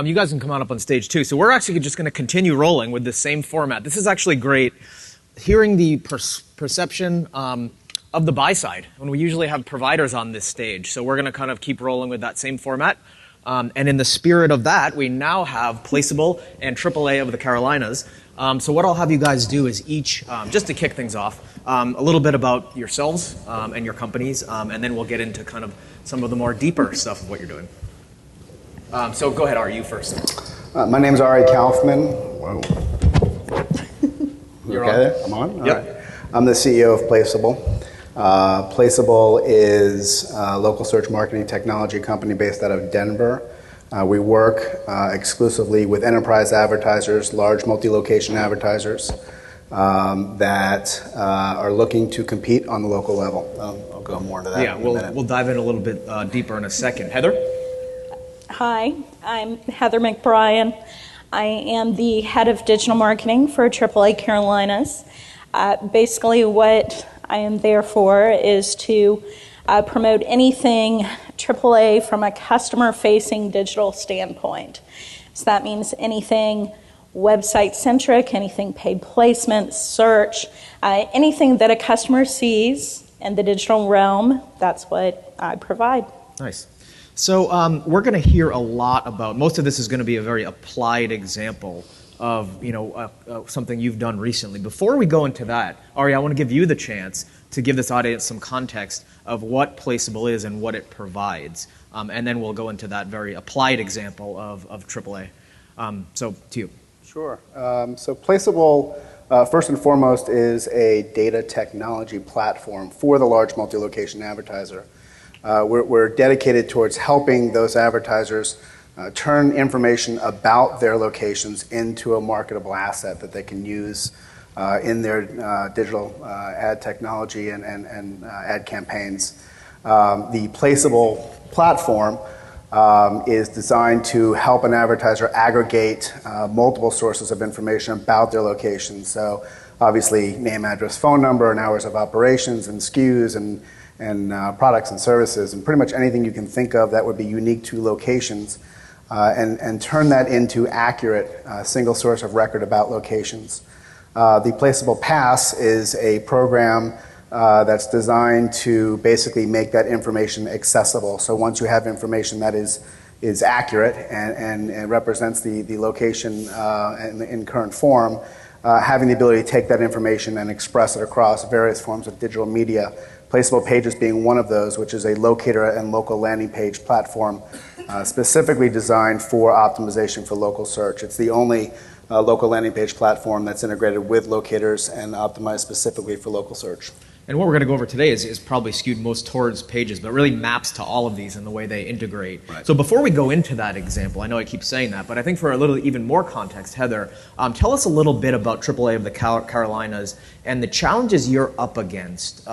You guys can come on up on stage too. So we're actually just going to continue rolling with the same format. This is actually great, hearing the perception of the buy side when we usually have providers on this stage. So we're going to kind of keep rolling with that same format. And in the spirit of that, we now have Placeable and AAA of the Carolinas. So what I'll have you guys do is each, just to kick things off, a little bit about yourselves and your companies, and then we'll get into kind of some of the more deeper stuff of what you're doing. So go ahead, Ari, you first. My name's Ari Kaufman. Whoa. You're okay on. there? I'm on? Yep. All right. I'm the CEO of Placeable. Placeable is a local search marketing technology company based out of Denver. We work exclusively with enterprise advertisers, large multi-location advertisers that are looking to compete on the local level. I'll go more into that in a minute. We'll dive in a little bit deeper in a second. Heather? Hi, I'm Heather McBrien. I am the head of digital marketing for AAA Carolinas. Basically what I am there for is to promote anything AAA from a customer-facing digital standpoint. So that means anything website-centric, anything paid placement, search, anything that a customer sees in the digital realm, that's what I provide. Nice. So we're going to hear a lot about, most of this is going to be a very applied example of something you've done recently. Before we go into that, Ari, I want to give you the chance to give this audience some context of what Placeable is and what it provides. And then we'll go into that very applied example of AAA. So to you. Sure. So Placeable, first and foremost, is a data technology platform for the large multi-location advertiser. We're dedicated towards helping those advertisers turn information about their locations into a marketable asset that they can use in their digital ad technology and ad campaigns. The Placeable platform is designed to help an advertiser aggregate multiple sources of information about their location. So obviously name, address, phone number, and hours of operations, and SKUs, and products and services, and pretty much anything you can think of that would be unique to locations, and turn that into accurate single source of record about locations. The Placeable Pass is a program that's designed to basically make that information accessible. So once you have information that is accurate and represents the location in current form, having the ability to take that information and express it across various forms of digital media, Placeable Pages being one of those, which is a locator and local landing page platform specifically designed for optimization for local search. It's the only local landing page platform that's integrated with locators and optimized specifically for local search. And what we're going to go over today is probably skewed most towards Pages, but really maps to all of these and the way they integrate. Right. So before we go into that example, I know I keep saying that, but I think for a little even more context, Heather, tell us a little bit about AAA of the Carolinas and the challenges you're up against.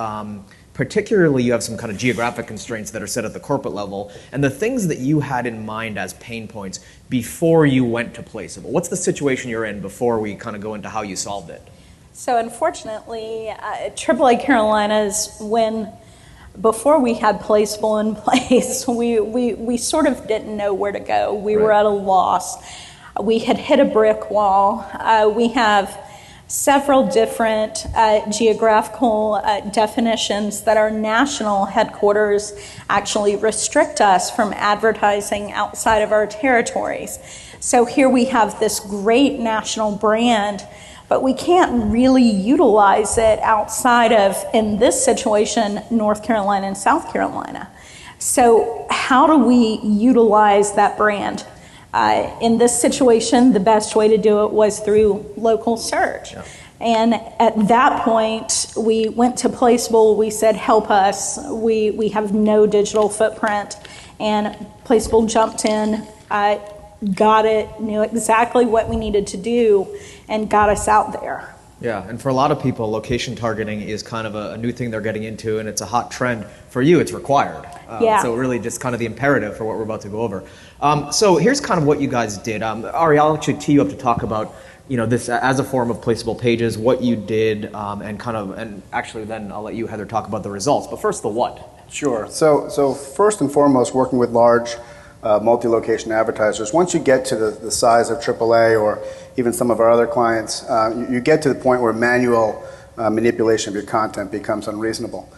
Particularly, you have some kind of geographic constraints that are set at the corporate level, and the things that you had in mind as pain points before you went to Placeable. What's the situation you're in before we kind of go into how you solved it? So unfortunately, AAA Carolinas, before we had Placeable in place, we sort of didn't know where to go. We were at a loss. We had hit a brick wall. We have several different geographical definitions that our national headquarters actually restrict us from advertising outside of our territories. So here we have this great national brand, but we can't really utilize it outside of, in this situation, North Carolina and South Carolina. So how do we utilize that brand? In this situation, the best way to do it was through local search. Yeah. And at that point, we went to Placeable. We said, help us. We have no digital footprint. And Placeable jumped in, got it, knew exactly what we needed to do, and got us out there. Yeah, and for a lot of people, location targeting is kind of a new thing they're getting into, and it's a hot trend. For you, it's required. So really just kind of the imperative for what we're about to go over. So here's kind of what you guys did. Ari, I'll actually tee you up to talk about this as a form of Placeable Pages, what you did, and actually then I'll let you, Heather, talk about the results. But first, the what. Sure. So first and foremost, working with large multi-location advertisers. Once you get to the size of AAA or even some of our other clients, you get to the point where manual manipulation of your content becomes unreasonable.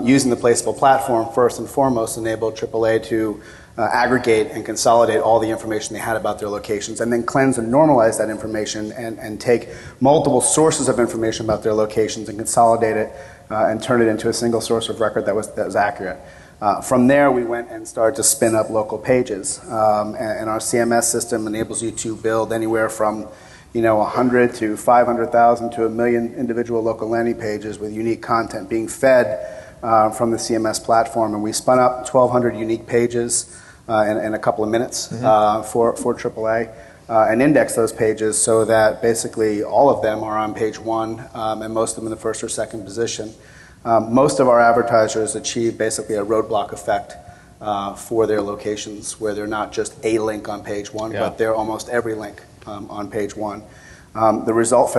Using the Placeable platform, first and foremost, enabled AAA to aggregate and consolidate all the information they had about their locations, and then cleanse and normalize that information and take multiple sources of information about their locations and consolidate it and turn it into a single source of record that was accurate. From there, we went and started to spin up local pages, and our CMS system enables you to build anywhere from 100 to 500,000 to 1 million individual local landing pages with unique content being fed from the CMS platform. And we spun up 1,200 unique pages in a couple of minutes for AAA and index those pages so that basically all of them are on page one and most of them in the first or second position. Most of our advertisers achieve basically a roadblock effect for their locations where they're not just a link on page one, but they're almost every link on page one. The result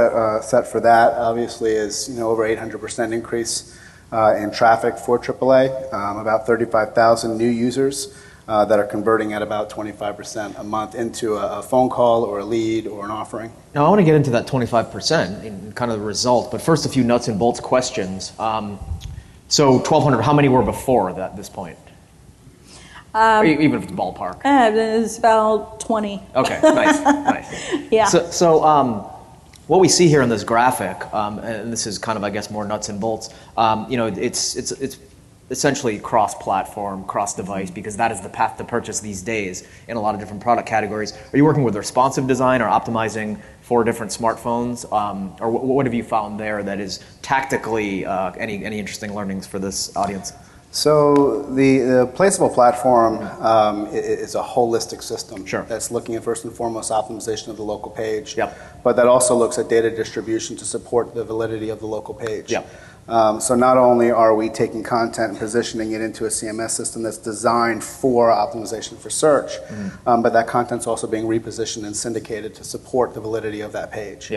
set for that obviously is over 800% increase in traffic for AAA, about 35,000 new users that are converting at about 25% a month into a phone call or a lead or an offering. Now I want to get into that 25% in kind of the result, but first a few nuts and bolts questions. So 1,200, how many were before this point? Even if it's ballpark. It was about 20. Okay, nice. Yeah. So what we see here in this graphic, and this is kind of, I guess, more nuts and bolts, it's essentially cross-platform, cross-device, because that is the path to purchase these days in a lot of different product categories. Are you working with responsive design or optimizing for different smartphones? Or what have you found there that is tactically any interesting learnings for this audience? So the Placeable platform is a holistic system that's looking at first and foremost optimization of the local page, but that also looks at data distribution to support the validity of the local page. So not only are we taking content and positioning it into a CMS system that's designed for optimization for search, but that content's also being repositioned and syndicated to support the validity of that page.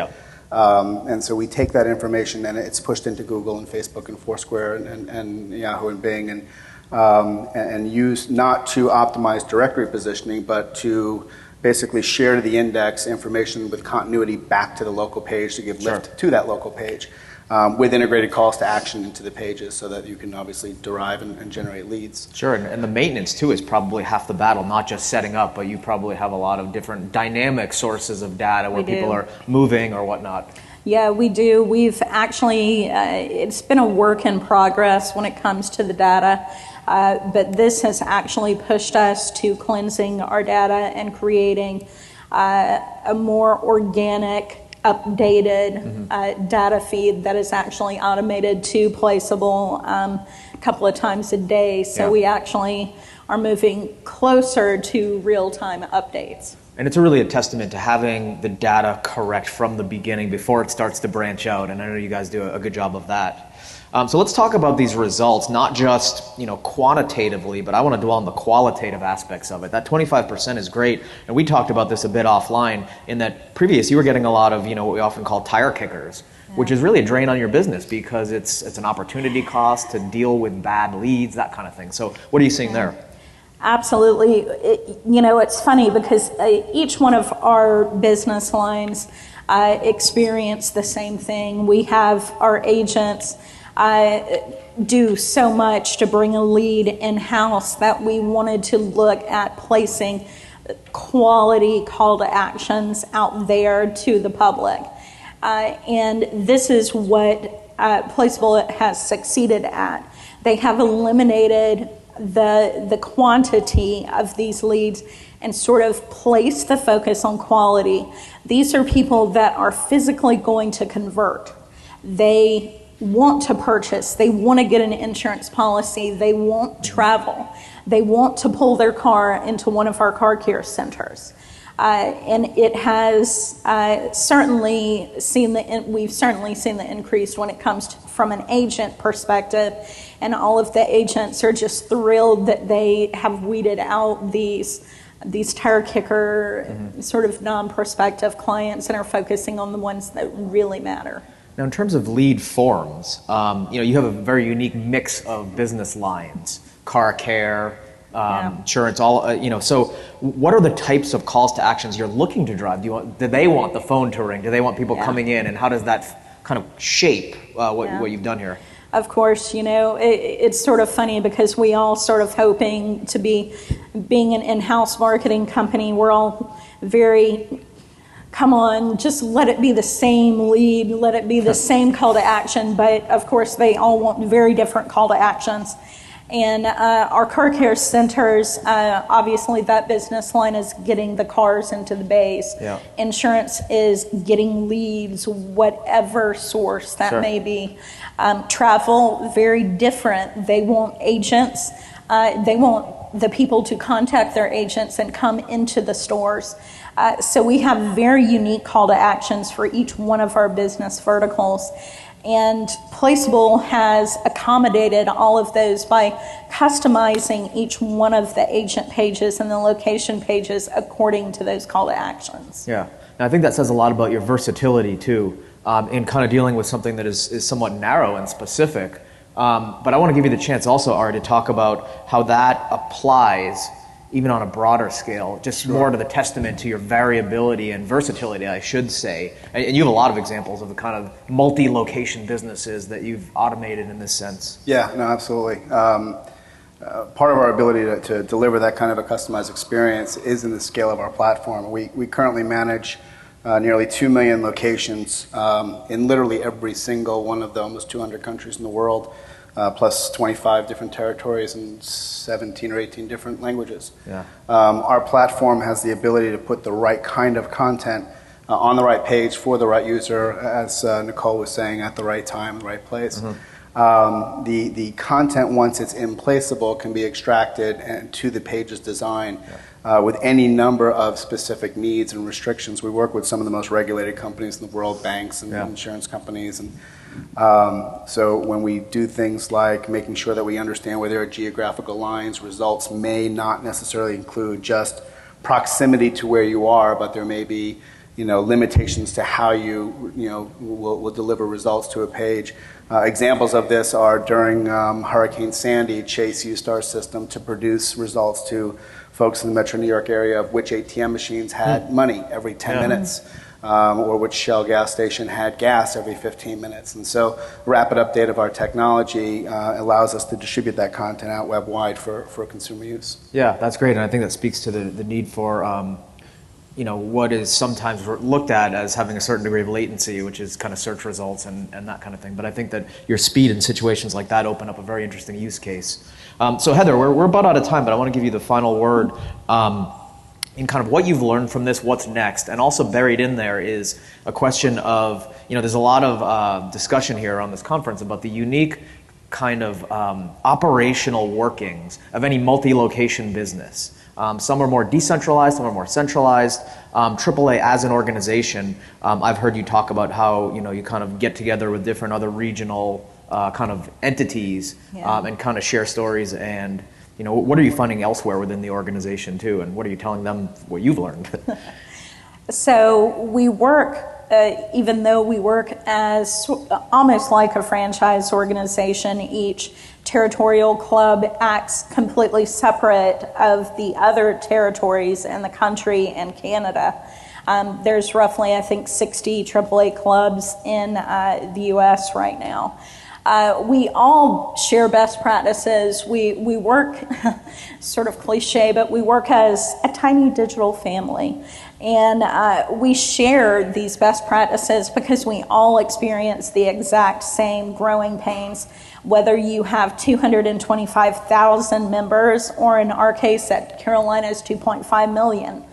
And so we take that information and it's pushed into Google and Facebook and Foursquare and Yahoo and Bing and used not to optimize directory positioning, but to basically share to the index information with continuity back to the local page to give lift to that local page. With integrated calls to action into the pages so that you can obviously derive and generate leads. Sure, and the maintenance too is probably half the battle, not just setting up, but you probably have a lot of different dynamic sources of data where people are moving or whatnot. Yeah, we do. We've actually, it's been a work in progress when it comes to the data, but this has actually pushed us to cleansing our data and creating a more organic, updated data feed that is actually automated to Placeable a couple of times a day. So we actually are moving closer to real-time updates. And it's really a testament to having the data correct from the beginning before it starts to branch out. And I know you guys do a good job of that. So let's talk about these results, not just quantitatively, but I want to dwell on the qualitative aspects of it. That 25% is great, and we talked about this a bit offline. In that previous, you were getting a lot of what we often call tire kickers, which is really a drain on your business because it's an opportunity cost to deal with bad leads, that kind of thing. So what are you seeing there? Absolutely. It's funny because each one of our business lines experience the same thing. We have our agents do so much to bring a lead in-house that we wanted to look at placing quality call to actions out there to the public. And this is what Placeable has succeeded at. They have eliminated the quantity of these leads and sort of place the focus on quality. These are people that are physically going to convert. They want to purchase, they want to get an insurance policy, they want travel, they want to pull their car into one of our car care centers. And it has certainly seen we've certainly seen the increase when it comes from an agent perspective, and all of the agents are just thrilled that they have weeded out these tire kicker sort of non-prospective clients and are focusing on the ones that really matter. Now, in terms of lead forms, you have a very unique mix of business lines: car care, insurance, all, so what are the types of calls to actions you're looking to drive? Do they want the phone to ring? Do they want people coming in? And how does that kind of shape what you've done here? Of course, it's sort of funny because we all sort of hoping to being an in-house marketing company, we're all very, come on, just let it be the same lead, let it be the same call to action. But of course, they all want very different call to actions. And our car care centers, obviously that business line is getting the cars into the bays. Yeah. Insurance is getting leads, whatever source that may be. Travel, very different. They want agents. They want the people to contact their agents and come into the stores. So we have very unique call to actions for each one of our business verticals. And Placeable has accommodated all of those by customizing each one of the agent pages and the location pages according to those call to actions. Yeah, and I think that says a lot about your versatility too, in kind of dealing with something that is somewhat narrow and specific. But I want to give you the chance also, Ari, to talk about how that applies even on a broader scale, just more to the testament to your variability and versatility, I should say. And you have a lot of examples of the kind of multi-location businesses that you've automated in this sense. Yeah, no, absolutely. Part of our ability to deliver that kind of a customized experience is in the scale of our platform. We currently manage nearly 2 million locations in literally every single one of the almost 200 countries in the world. Plus 25 different territories and 17 or 18 different languages. Yeah. Our platform has the ability to put the right kind of content on the right page for the right user, as Nicole was saying, at the right time, the right place. Mm-hmm. The content, once it's in Placeable, can be extracted and to the page's design with any number of specific needs and restrictions. We work with some of the most regulated companies in the world, banks and insurance companies, and so when we do things like making sure that we understand where there are geographical lines, results may not necessarily include just proximity to where you are, but there may be limitations to how you will deliver results to a page. Examples of this are during Hurricane Sandy, Chase used our system to produce results to folks in the Metro New York area of which ATM machines had money every 10 minutes. Or which Shell gas station had gas every 15 minutes. And so rapid update of our technology allows us to distribute that content out web-wide for consumer use. Yeah, that's great. And I think that speaks to the need for what is sometimes looked at as having a certain degree of latency, which is kind of search results and that kind of thing. But I think that your speed in situations like that open up a very interesting use case. So Heather, we're about out of time, but I want to give you the final word. In kind of what you've learned from this, what's next, and also buried in there is a question of, there's a lot of discussion here on this conference about the unique kind of operational workings of any multi-location business. Some are more decentralized, some are more centralized. AAA as an organization, I've heard you talk about how you kind of get together with different other regional kind of entities and kind of share stories and what are you finding elsewhere within the organization too, and what are you telling them what you've learned? So we work, even though we work as almost like a franchise organization, each territorial club acts completely separate of the other territories in the country and Canada. There's roughly, I think, 60 AAA clubs in the U.S. right now. We all share best practices. We work, sort of cliche, but we work as a tiny digital family. And we share these best practices because we all experience the exact same growing pains, whether you have 225,000 members or in our case at Carolina's 2.5 million.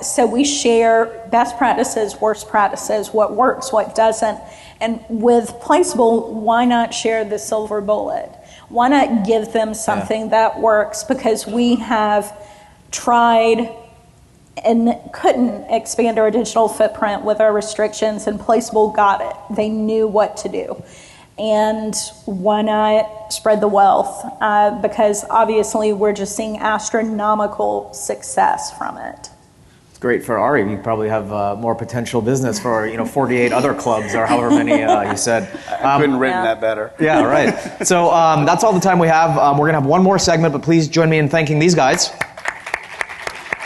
So we share best practices, worst practices, what works, what doesn't. And with Placeable, why not share the silver bullet? Why not give them something that works? Because we have tried and couldn't expand our digital footprint with our restrictions, and Placeable got it. They knew what to do. And why not spread the wealth? Because obviously we're just seeing astronomical success from it. Great for Ari. We probably have more potential business for 48 other clubs or however many you said. I couldn't have written that better. Yeah, right. So that's all the time we have. We're going to have one more segment, but please join me in thanking these guys.